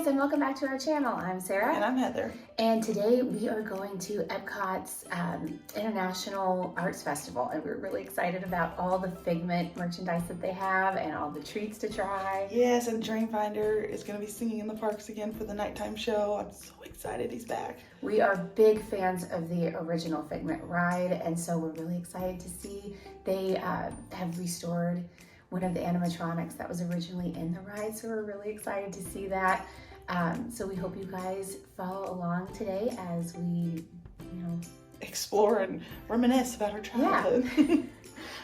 and welcome back to our channel. I'm Sarah. And I'm Heather. And today we are going to Epcot's International Arts Festival, and we're really excited about all the Figment merchandise that they have and all the treats to try. Yes, and Dreamfinder is going to be singing in the parks again for the nighttime show. I'm so excited he's back. We are big fans of the original Figment ride, and so we're really excited to see they have restored one of the animatronics that was originally in the ride, so we're really excited to see that. So we hope you guys follow along today as we, explore and reminisce about her childhood. Yeah.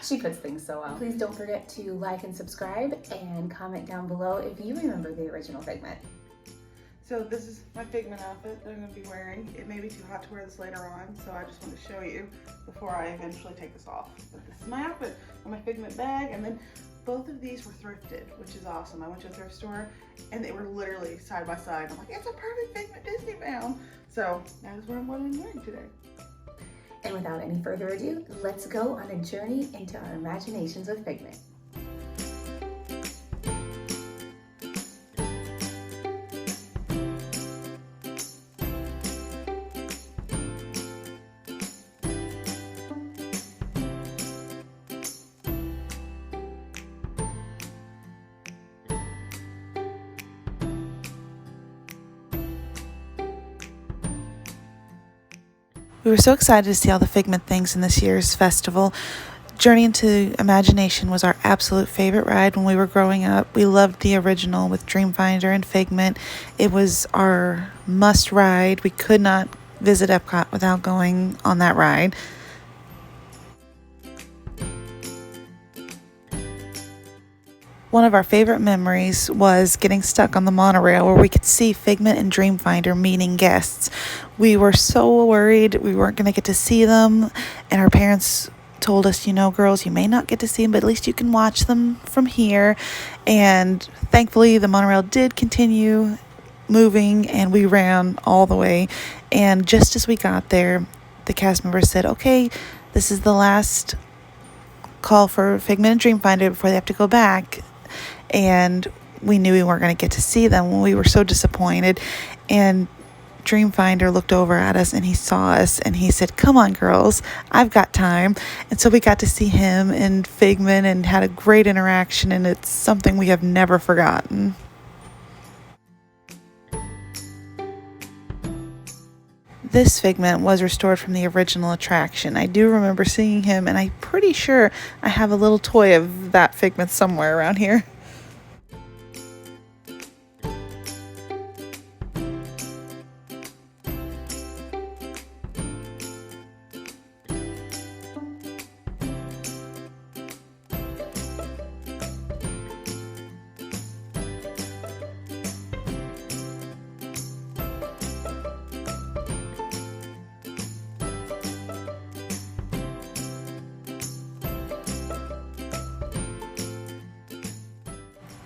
She puts things so well. Please don't forget to like and subscribe and comment down below if you remember the original Figment. So this is my Figment outfit that I'm going to be wearing. It may be too hot to wear this later on, so I just want to show you before I eventually take this off. But this is my outfit on my Figment bag, and then both of these were thrifted, which is awesome. I went to a thrift store and they were literally side by side. I'm like, it's a perfect Figment Disney bound. So that is what I'm wearing today. And without any further ado, let's go on a journey into our imaginations of Figment. We were so excited to see all the Figment things in this year's festival. Journey into Imagination was our absolute favorite ride when we were growing up. We loved the original with Dreamfinder and Figment. It was our must ride. We could not visit Epcot without going on that ride. One of our favorite memories was getting stuck on the monorail where we could see Figment and Dreamfinder meeting guests. We were so worried we weren't going to get to see them, and our parents told us, girls, you may not get to see them, but at least you can watch them from here. And thankfully, the monorail did continue moving, and we ran all the way. And just as we got there, the cast members said, okay, this is the last call for Figment and Dreamfinder before they have to go back. And we knew we weren't going to get to see them. We were so disappointed. And Dreamfinder looked over at us and he saw us and he said, come on, girls, I've got time. And so we got to see him and Figment and had a great interaction, and it's something we have never forgotten. This Figment was restored from the original attraction. I do remember seeing him, and I'm pretty sure I have a little toy of that Figment somewhere around here.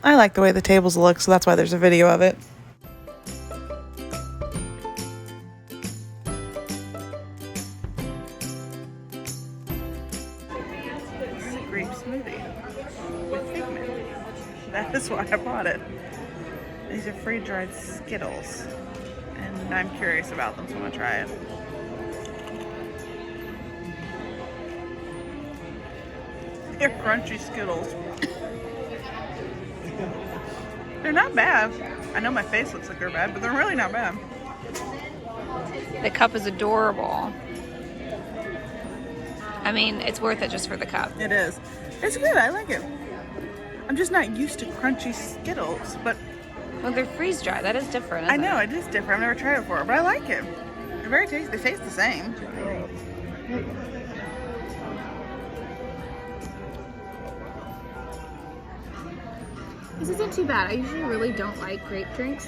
I like the way the tables look, so that's why there's a video of it. This is a grape smoothie with Figment. That is why I bought it. These are free-dried Skittles, and I'm curious about them, so I'm gonna try it. They're crunchy Skittles. They're not bad. I know my face looks like they're bad, but they're really not bad. The cup is adorable. I mean, it's worth it just for the cup. It is. It's good. I like it. I'm just not used to crunchy Skittles, but Well, they're freeze dried. That is different. I know it is different. I've never tried it before, but I like it. They're very tasty. They taste the same. This isn't too bad. I usually really don't like grape drinks,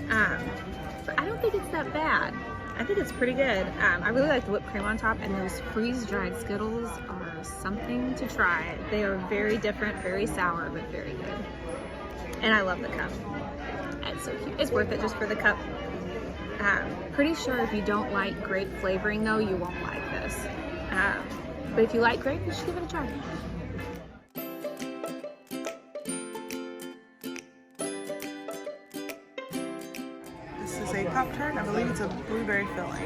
but I don't think it's that bad. I think it's pretty good. I really like the whipped cream on top, and those freeze-dried Skittles are something to try. They are very different, very sour, but very good. And I love the cup. It's so cute. It's worth it just for the cup. Pretty sure if you don't like grape flavoring though, you won't like this. But if you like grape, you should give it a try. this a Pop-Tart? And I believe it's a blueberry filling.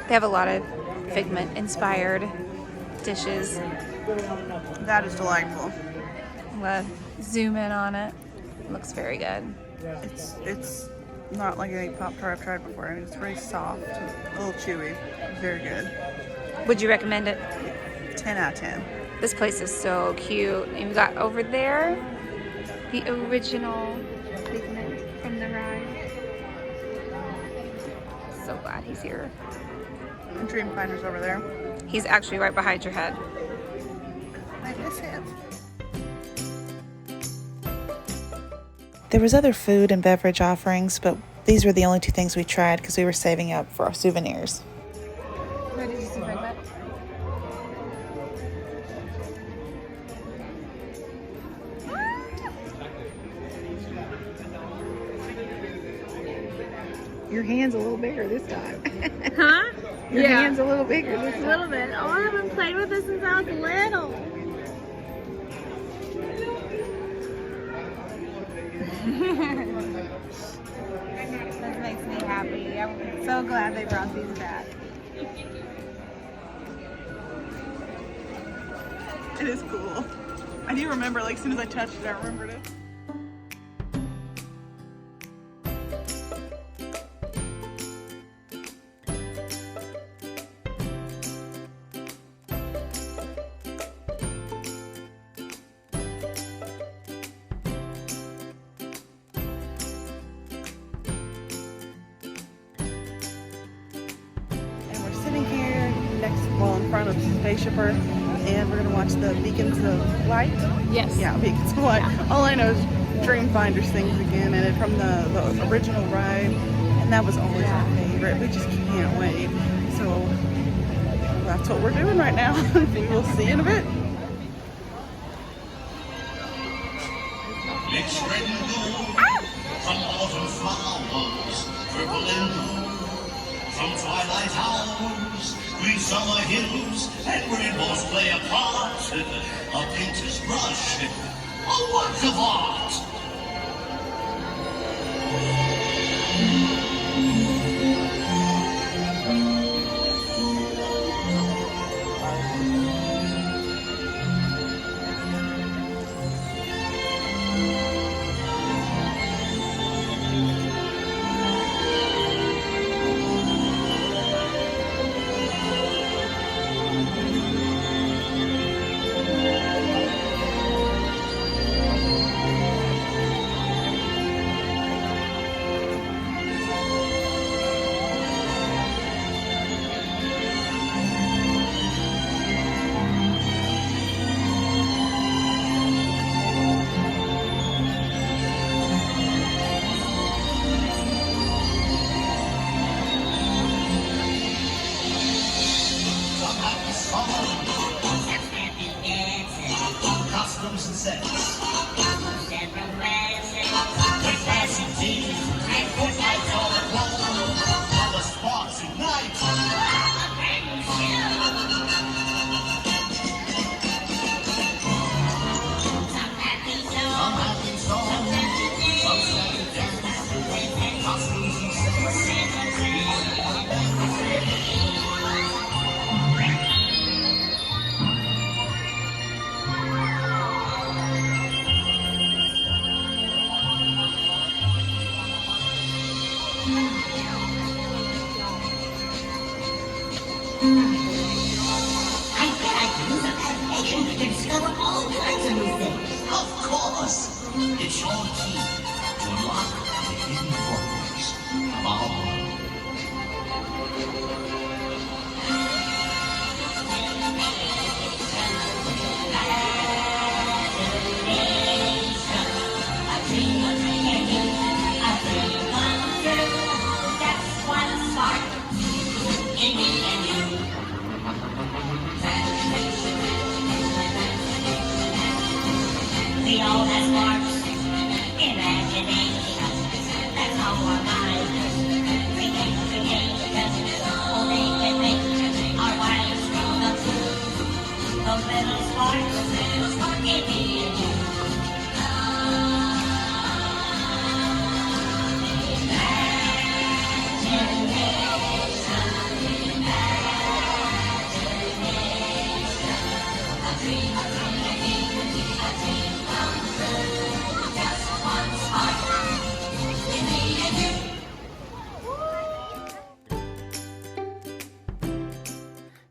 They have a lot of Figment inspired dishes. That is delightful. We'll zoom in on it. Looks very good. It's not like any Pop-Tart I've tried before. I mean, it's very soft, a little chewy, very good. Would you recommend it? 10 out of 10. This place is so cute. And we've got over there the original Figment from the ride. So glad he's here. And Dreamfinder's over there. He's actually right behind your head. I miss him. There was other food and beverage offerings, but these were the only 2 things we tried because we were saving up for our souvenirs. Where did you see Figment? Your hand's a little bigger this time. Huh? Your hand's a little bigger this A time. little bit. Oh, I haven't played with this since I was little. This makes me happy. I'm so glad they brought these back. It is cool. I do remember, like, as soon as I touched it, I remembered it. Sitting here in front of Spaceship Earth, and we're gonna watch the Beacons of Light. Yes. Yeah, Beacons of Light. All I know is Dreamfinder's things again, and it's from the original ride, and that was always our favorite. We just can't wait. So that's what we're doing right now. We will see in a bit. Mixed red and gold from autumn flowers, purple and blue. From twilight hours, green summer hills, and rainbows play a part. A painter's brush, a work of art. Costumes and sets. With fancy teeth and footlights all aglow. While the sparks ignite. Some happy songs, some sad dance. Costumes and sets. I bet I can use a presentation to discover all kinds of new things. Of course. It's your key to unlock the hidden wonders of our world. That's one spark in me and you. We all have sparks, imagination. That's how our minds create. Oh, they can make our lives come true. Those little sparks in me and you.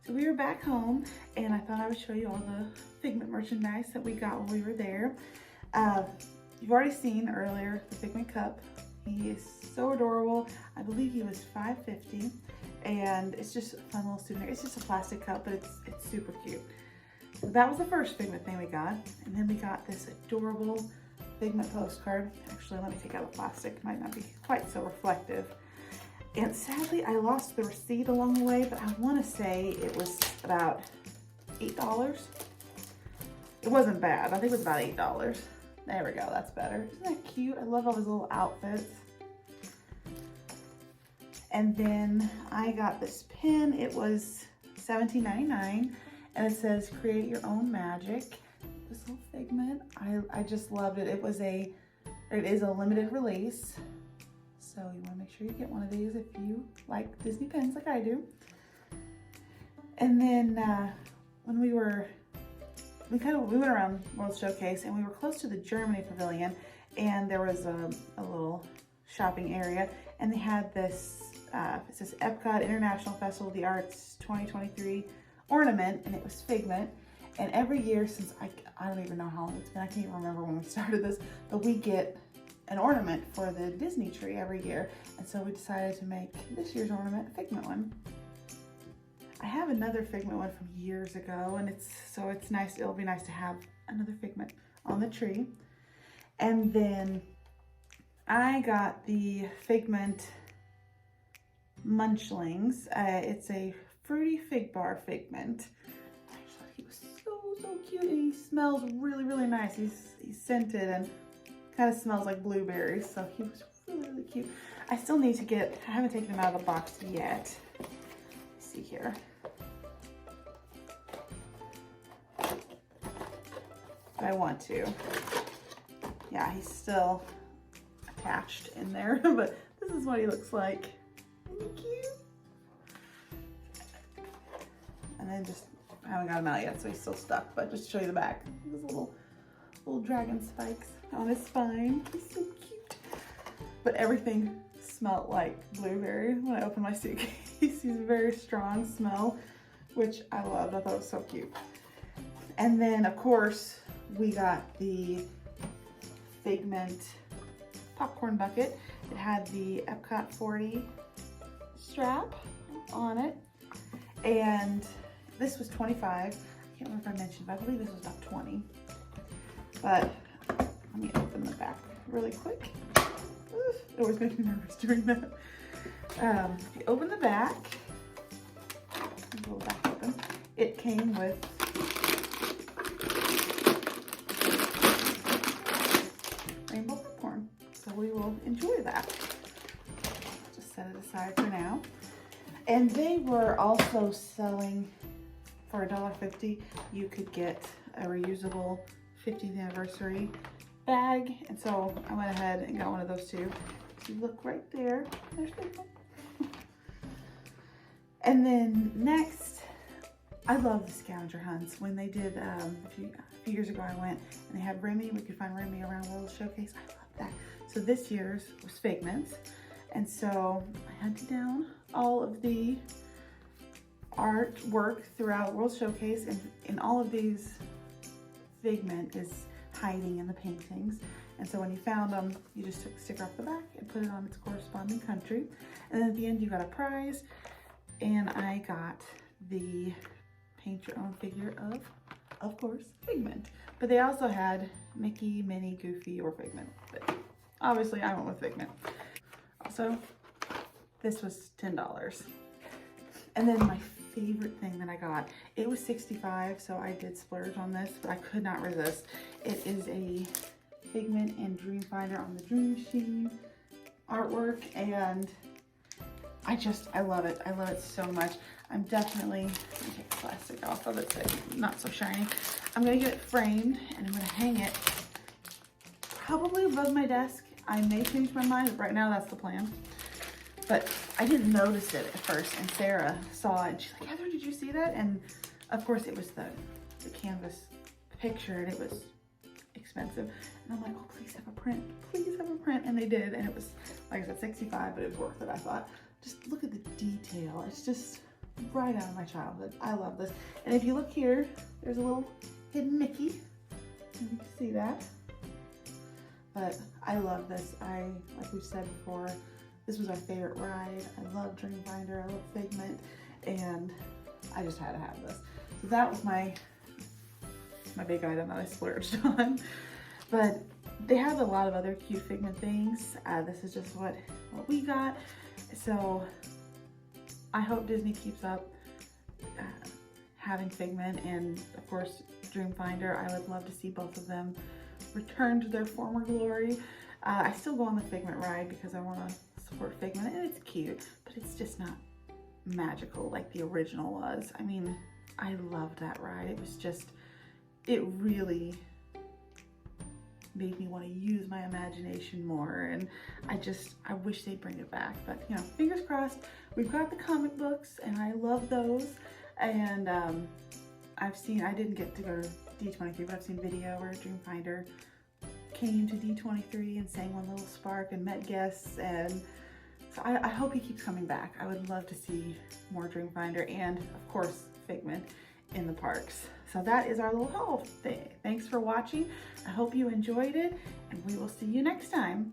So we were back home, and I thought I would show you all the Figment merchandise that we got while we were there. You've already seen earlier the Figment cup. He is so adorable. I believe he was $5.50, and it's just a fun little souvenir. It's just a plastic cup, but it's super cute. So that was the first Figment thing we got, and then we got this adorable Figment postcard. Actually, let me take out the plastic. Might not be quite so reflective. And sadly, I lost the receipt along the way, but I want to say it was about $8. It wasn't bad. I think it was about $8. There we go, that's better. Isn't that cute? I love all his little outfits. And then I got this pin. It was $17.99, and it says create your own magic. This little Figment, I just loved it. It is a limited release. So you want to make sure you get one of these if you like Disney pins like I do. And then when we went around World Showcase, and we were close to the Germany Pavilion, and there was a little shopping area, and they had this, it says Epcot International Festival of the Arts 2023 ornament, and it was Figment. And every year since, I don't even know how long it's been, I can't even remember when we started this, but we get an ornament for the Disney tree every year. And so we decided to make this year's ornament a Figment one. I have another Figment one from years ago, and it's nice. It'll be nice to have another Figment on the tree. And then I got the Figment Munchlings. It's a fruity fig bar Figment. Actually, he was so cute, and he smells really nice. He's scented and kind of smells like blueberries, so he was really cute. I still need to I haven't taken him out of the box yet. Let's see here. But I want to. Yeah, he's still attached in there, but this is what he looks like. Isn't he cute? And then I haven't got him out yet, so he's still stuck, but just to show you the back. These little dragon spikes on his spine. He's so cute. But everything smelled like blueberry when I opened my suitcase. He's a very strong smell, which I loved. I thought it was so cute. And then, of course, we got the Figment popcorn bucket. It had the Epcot 40 strap on it. And this was $25. I can't remember if I mentioned, but I believe this was about $20. But let me open the back really quick. It always makes me nervous doing that. If you open the back, pull the back open, it came with rainbow popcorn. So we will enjoy that. Just set it aside for now. And they were also selling for $1.50. You could get a reusable 50th anniversary bag, and so I went ahead and got one of those too. So you look right there. There's people. And then next, I love the scavenger hunts. When they did a few years ago, I went and they had Remy. We could find Remy around World Showcase. I love that. So this year's was Figments, and so I hunted down all of the artwork throughout World Showcase, and in all of these, Figment is hiding in the paintings. And so when you found them, you just took the sticker off the back and put it on its corresponding country. And then at the end, you got a prize. And I got the paint your own figure of course, Figment. But they also had Mickey, Minnie, Goofy, or Figment. But obviously, I went with Figment. Also, this was $10. And then my favorite thing that I got, it was $65, so I did splurge on this, but I could not resist. It is a Figment and Dreamfinder on the Dream Machine artwork, and I love it. I love it so much. I'm definitely, let me take the plastic off of it so it's not so shiny. I'm gonna get it framed, and I'm gonna hang it probably above my desk. I may change my mind, but right now that's the plan. But I didn't notice it at first, and Sarah saw it, and she's like, Heather, did you see that? And of course it was the canvas picture and it was expensive. And I'm like, oh, please have a print. Please have a print. And they did. And it was, like I said, $65, but it was worth it, I thought. Just look at the detail. It's just right out of my childhood. I love this. And if you look here, there's a little hidden Mickey. You can see that. But I love this. Like we've said before, this was our favorite ride. I love Dreamfinder, I love Figment, and I just had to have this. So that was my big item that I splurged on. But they have a lot of other cute Figment things. This is just what we got. So I hope Disney keeps up having Figment and of course Dreamfinder. I would love to see both of them return to their former glory. I still go on the Figment ride because I want to support Figment, and it's cute, but it's just not magical like the original was. I mean, I loved that ride. It was just, it really made me want to use my imagination more, and I wish they'd bring it back. But you know, fingers crossed. We've got the comic books and I love those, and I didn't get to go to D23, but I've seen video where Dreamfinder came to D23 and sang One Little Spark and met guests, and so I hope he keeps coming back. I would love to see more Dreamfinder and of course Figment in the parks. So that is our little haul. Thanks for watching. I hope you enjoyed it, and we will see you next time.